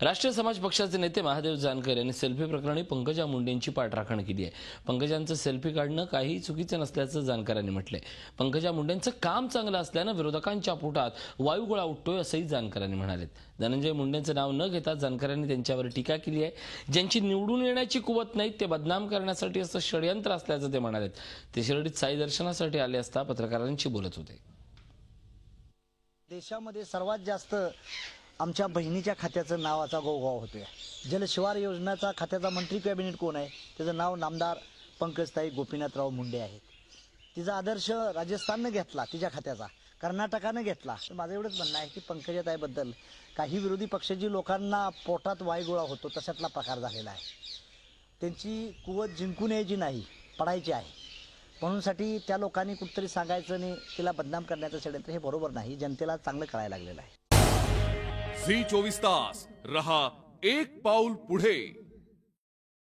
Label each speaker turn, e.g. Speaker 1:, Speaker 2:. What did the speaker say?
Speaker 1: राष्ट्रीय समाज पक्षाचे नेते महादेव जानकर यांनी सेल्फी प्रकरणी पंकजा मुंडेंची पाठराखण केली आहे। पंकजांचं सेल्फी काढणं काही चुकीचं नसल्याचं जानकरांनी म्हटलंय। पंकजा मुंडेंचं काम चांगलं असल्यानं विरोधकांच्या पोटात वायुगोळा उठतोय असंही जानकरांनी म्हणालेत। धनंजय मुंडेंचं नाव न घेता जानकरांनी त्यांच्यावर टीका केली आहे। ज्यांची निवडून येण्याची कुवत नाही ते बदनाम करण्यासाठी असं षडयंत्र असल्याचं ते म्हणालेत। ते शिर्डीत साई दर्शनासाठी आले असता पत्रकारांशी बोलत होते।
Speaker 2: देशामध्ये सर्वात जास्त आमच्या बहिणीच्या खात्याचं नावाचा गोगाव होतोय। जलशिवार योजनाचा खात्याचा मंत्री कॅबिनेट कोण आहे? त्याचं नाव नामदार पंकजताई गोपीनाथराव मुंडे आहेत। तिचा आदर्श राजस्थाननं घेतला, तिच्या खात्याचा कर्नाटकानं घेतला। माझं एवढंच म्हणणं आहे की पंकजाताईबद्दल काही विरोधी पक्षाची लोकांना पोटात वायुगोळा होतो तशातला प्रकार झालेला आहे। त्यांची कुवत जिंकून यायची नाही, पडायची आहे। म्हणूनसाठी त्या लोकांनी कुठेतरी सांगायचं आणि तिला बदनाम करण्याचं षडयंत्र हे बरोबर नाही। जनतेला चांगलं कळायला लागलेलं आहे।
Speaker 3: झी 24 तास रहा एक पाऊल पुढे।